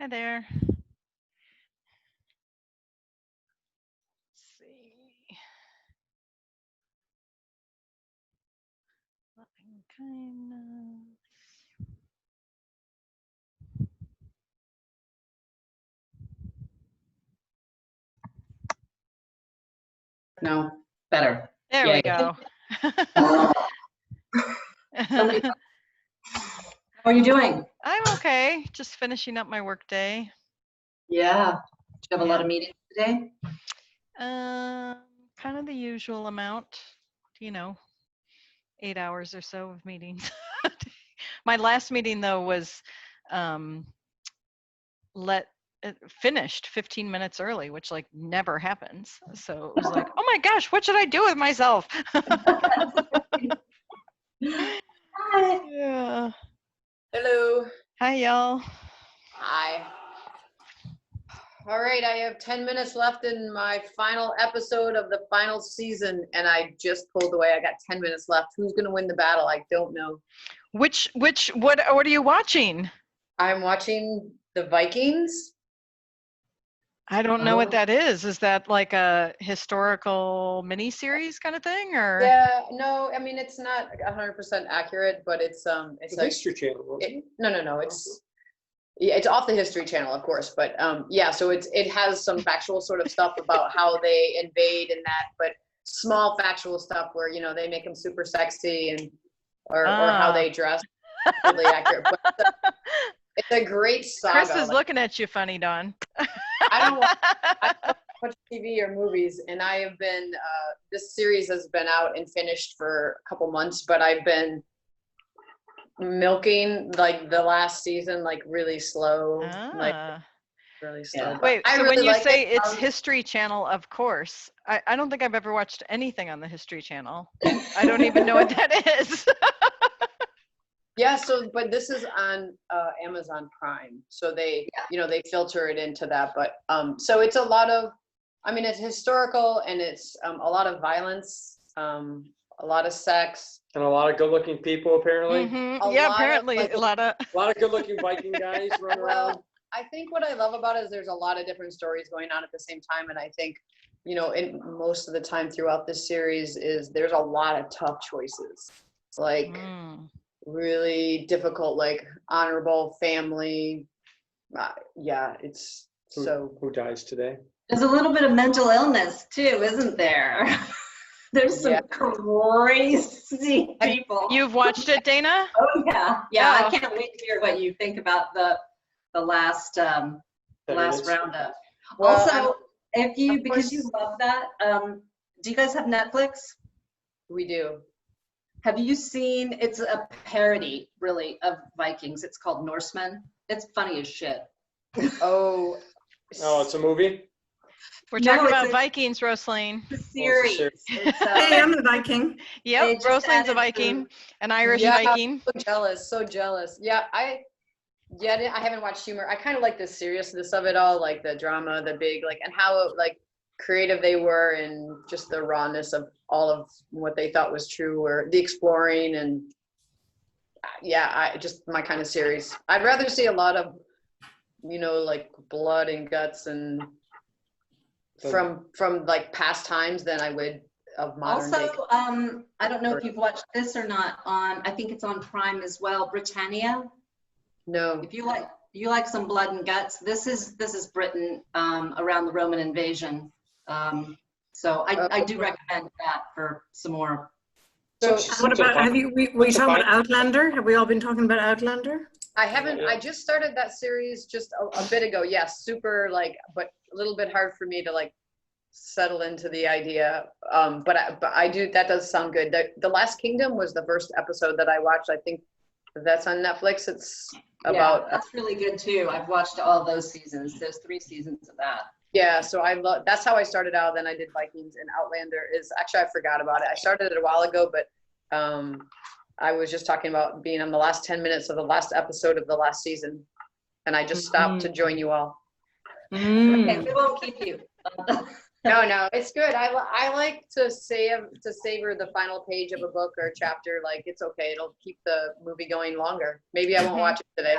Hi there. Let's see. Loving kindness. No, better. There Yay. we go. Somebody, how are you doing? I'm okay. Just finishing up my work day. Yeah. Do you have a lot of meetings today? Kind of the usual amount, 8 hours or so of meetings. My last meeting though was finished 15 minutes early, which like never happens. So it was like, oh my gosh, what should I do with myself? Hi. Yeah. Hello. Hi, y'all. Hi. All right, I have 10 minutes left in my final episode of the final season, and I just pulled away. I got 10 minutes left. Who's going to win the battle? I don't know. What are you watching? I'm watching the Vikings. I don't know what that is. Is that like a historical miniseries kind of thing, or? Yeah, no, I mean it's not 100% accurate, but it's the History Channel. No, it's off the History Channel, of course, but yeah, so it has some factual sort of stuff about how they invade and that, but small factual stuff where they make them super sexy and or how they dress, really accurate. But it's a great saga. Chris is looking at you funny, Dawn. I don't watch TV or movies, and I have been this series has been out and finished for a couple months, but I've been milking like the last season like really slow, like really slow. Yeah. Wait, so really when you like say it's History Channel, of course, I don't think I've ever watched anything on the History Channel. I don't even know what that is. Yeah, so but this is on Amazon Prime, so they they filter it into that, but so it's a lot of, I mean, it's historical and it's a lot of violence, a lot of sex, and a lot of good-looking people apparently. Mm-hmm. Yeah, apparently a lot of good-looking Viking guys running around. I think what I love about it is there's a lot of different stories going on at the same time, and I think in most of the time throughout this series is there's a lot of tough choices, like really difficult, like honorable family. Yeah, it's who dies today. There's a little bit of mental illness too, isn't there? There's some crazy people. You've watched it, Dana? Oh yeah. I can't wait to hear what you think about the last roundup. Well, also, because you love that, do you guys have Netflix? We do. Have you seen? It's a parody, really, of Vikings. It's called Norsemen. It's funny as shit. Oh, it's a movie. We're talking about Vikings, Rosaline. The series. Hey, I'm a Viking. Yep, Rosaline's a Viking, an Irish Viking. So jealous. Yeah, I haven't watched humor. I kind of like the seriousness of it all, like the drama, the big, like, and how like creative they were, and just the rawness of all of what they thought was true, or the exploring, and I just my kind of series. I'd rather see a lot of like blood and guts and from like past times than I would of modern day. Also, I don't know if you've watched this or not. I think it's on Prime as well. Britannia. No. If you like some blood and guts, this is Britain around the Roman invasion. So I do recommend that for some more. So what about, were you talking about Outlander? Have we all been talking about Outlander? I haven't, I just started that series just a bit ago. Yes, super but a little bit hard for me to settle into the idea. But I do, that does sound good. The Last Kingdom was the first episode that I watched. I think that's on Netflix. It's about. That's really good too. I've watched all those seasons. There's 3 seasons of that. Yeah, so that's how I started out. Then I did Vikings, and Outlander is actually, I forgot about it. I started it a while ago, but I was just talking about being on the last 10 minutes of the last episode of the last season, and I just stopped to join you all. Okay, we won't keep you. No, it's good. I like to savor the final page of a book or a chapter. Like, it's okay. It'll keep the movie going longer. Maybe I won't watch it today.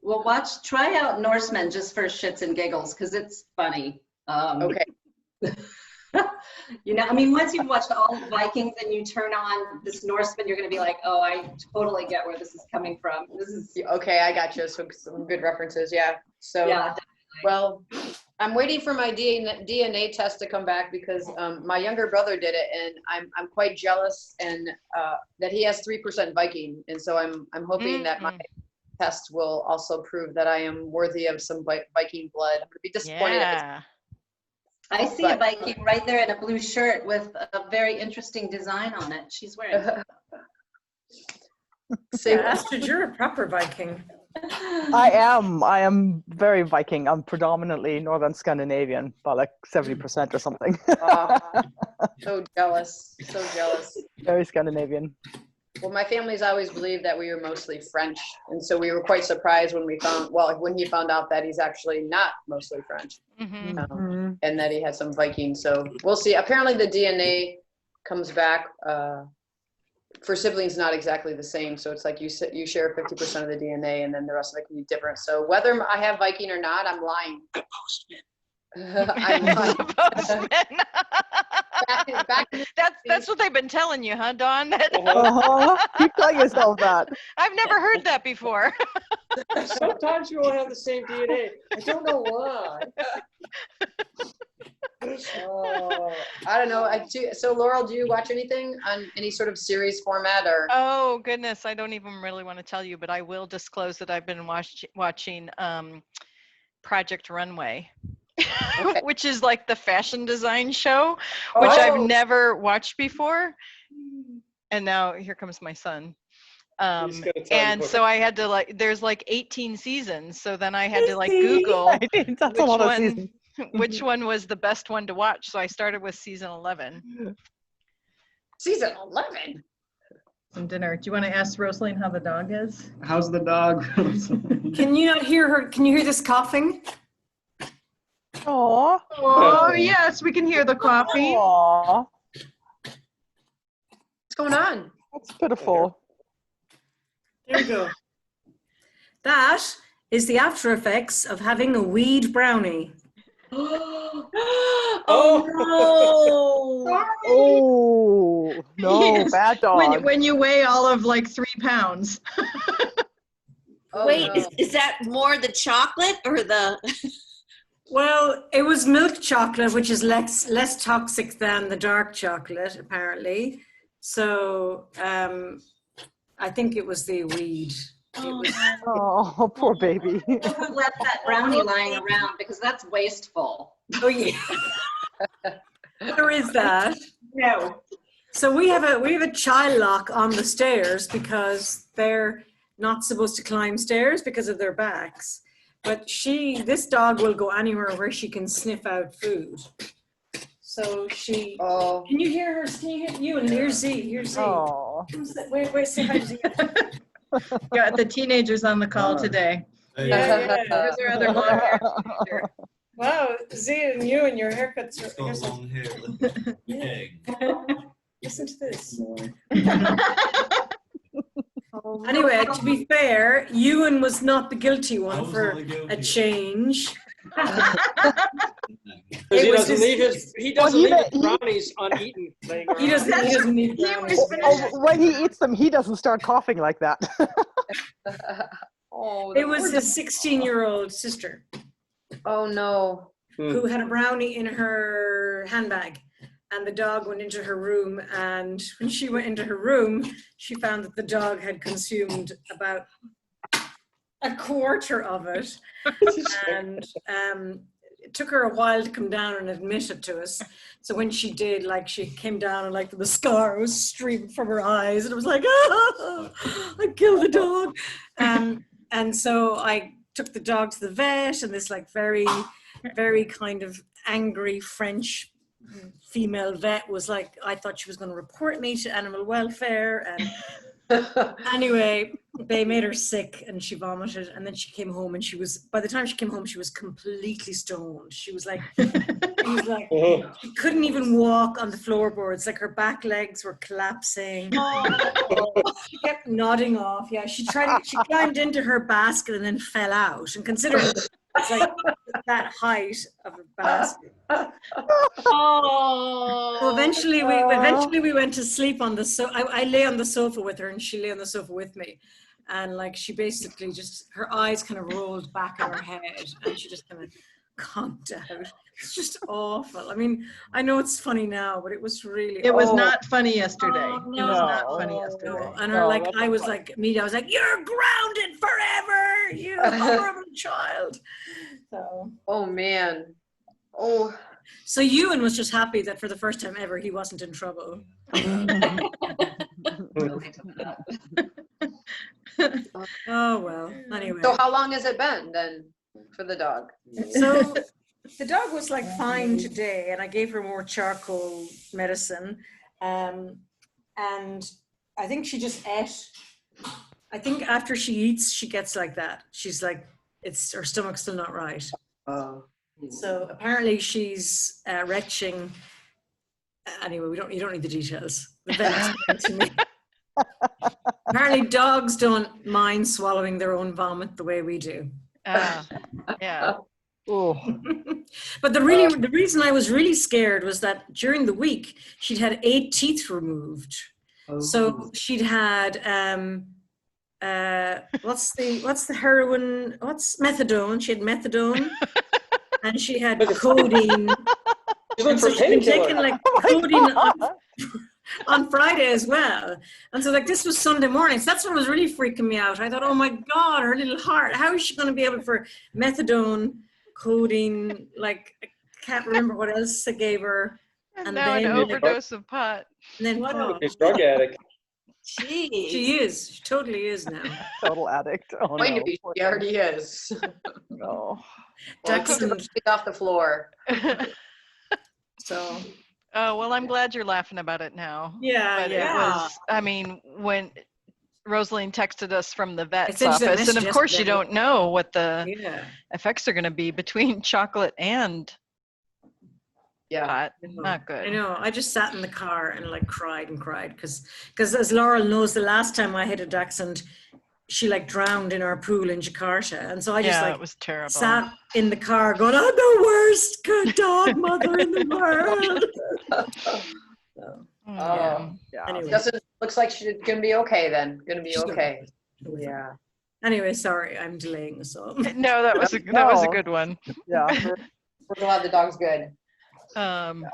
Well, try out Norseman just for shits and giggles, because it's funny. Okay. You know, I mean, once you've watched all of Vikings and you turn on this Norseman, you're going to be like, oh, I totally get where this is coming from. This is, Okay, I got you. So some good references. Yeah. So, yeah. well, I'm waiting for my DNA test to come back because my younger brother did it, and I'm quite jealous, and that he has 3% Viking, and so I'm hoping that my test will also prove that I am worthy of some Viking blood. I'm gonna be disappointed. Yeah. I see a Viking right there in a blue shirt with a very interesting design on it. She's wearing it. Astrid, you're a proper Viking. I am very Viking. I'm predominantly Northern Scandinavian, by like 70% or something. So jealous, so jealous. Very Scandinavian. Well, my family's always believed that we were mostly French, and so we were quite surprised when when he found out that he's actually not mostly French, and that he had some Viking. So we'll see. Apparently, the DNA comes back for siblings not exactly the same. So it's like you share 50% of the DNA, and then the rest of it can be different. So whether I have Viking or not, I'm lying. The postman. I'm lying. That's what they've been telling you, huh, Dawn? Keep telling yourself that. I've never heard that before. Sometimes you all have the same DNA. I don't know why. I don't know. So Laurel, do you watch anything on any sort of series format or? Oh goodness, I don't even really want to tell you, but I will disclose that I've been watching Project Runway. Okay. Which is like the fashion design show, which I've never watched before. And now here comes my son. And so I had to there's like 18 seasons. So then I had to Google That's a lot of seasons. which one was the best one to watch. So I started with season 11. Season 11? Some dinner. Do you want to ask Rosaline how the dog is? How's the dog? Can you not hear her? Can you hear this coughing? Aww. Oh, yes, we can hear the coffee. Aww. What's going on? That's pitiful. There you go. That is the after effects of having a weed brownie. Oh no! Oh, no, Yes. bad dog. When you weigh all of 3 pounds. Oh, Wait, no. is that more the chocolate or the? Well, it was milk chocolate, which is less toxic than the dark chocolate, apparently. So I think it was the weed. It was, Oh, poor baby. Who left that brownie lying around, because that's wasteful. oh yeah, there is that. No. So we have a child lock on the stairs because they're not supposed to climb stairs because of their backs. But this dog will go anywhere where she can sniff out food. So she. Oh. Can you hear her? Can you hear you? And here's Z. Here's Z. Oh. Wait, say hi to Z. Got the teenagers on the call today. Yeah. There's our other long-haired teenager. Wow, Z and you and your haircuts. It's got long hair. Egg. Listen to this. Anyway, to be fair, Ewan was not the guilty one for a change. Because It was he doesn't leave his brownies uneaten. Laying around. He doesn't need brownies. When he eats them, he doesn't start coughing like that. Oh, It was his 16-year-old sister oh no. who had a brownie in her handbag. And the dog went into her room, and when she went into her room, she found that the dog had consumed about a quarter of it. And it took her a while to come down and admit it to us. So when she did, she came down and the scar was streaming from her eyes, and it was like, ah, I killed the dog. And so I took the dog to the vet, and this very, very kind of angry French female vet was I thought she was going to report me to animal welfare. And anyway, they made her sick and she vomited, and then she came home and by the time she came home, she was completely stoned. She was like she couldn't even walk on the floorboards. Like her back legs were collapsing. She kept nodding off. Yeah, she climbed into her basket and then fell out. And considering it's like that height of a basket. So eventually we went to sleep on the sofa. I lay on the sofa with her and she lay on the sofa with me. And like she basically just, her eyes kind of rolled back in her head and she just kind of calmed down. It's just awful. I mean, I know it's funny now, but it was really It was not funny yesterday. Oh, It was not no. funny yesterday. And No, I was like, you're grounded forever, you horrible child. So. Oh man. Oh. So Ewan was just happy that for the first time ever he wasn't in trouble. Oh well. Anyway. So how long has it been then for the dog? So the dog was like fine today, and I gave her more charcoal medicine, and I think she just ate. I think after she eats, she gets like that. She's like, her stomach's still not right. So apparently she's retching. Anyway, you don't need the details. The vet explained to me. Apparently dogs don't mind swallowing their own vomit the way we do. Yeah. But the reason I was really scared was that during the week she'd had 8 teeth removed. So she'd had what's the heroin? What's methadone? She had methadone, and she had codeine. She's So for she'd been taking painkiller. like codeine on Friday as well. And so like this was Sunday morning. So that's what was really freaking me out. I thought, oh my God, her little heart. How is she going to be able for methadone, codeine, like I can't remember what else I gave her. And now an overdose of pot. And then She's a drug addict. she is. She totally is now. Total addict. Oh Going to no. be, she already is. No. Dachshund. Off the floor. So. Oh, well, I'm glad you're laughing about it now. Yeah, But yeah. it was, I mean, when Rosaline texted us from the vet's sent you that office, and of message course you yesterday. don't know what the Yeah. effects are going to be between chocolate and Yeah. pot. Not good. I know. I just sat in the car and like cried and cried because as Laurel knows, the last time I hit a dachshund, she like drowned in our pool in Jakarta, and so I just it was terrible. sat in the car going, "I'm the worst good dog mother in the world." So, Yeah. Yeah. anyway, Looks like she's gonna be okay then. Gonna be She's gonna okay. be Yeah. anyway, sorry, I'm delaying. So No, that was a No. good one. Yeah. We're glad the dog's good. Okay.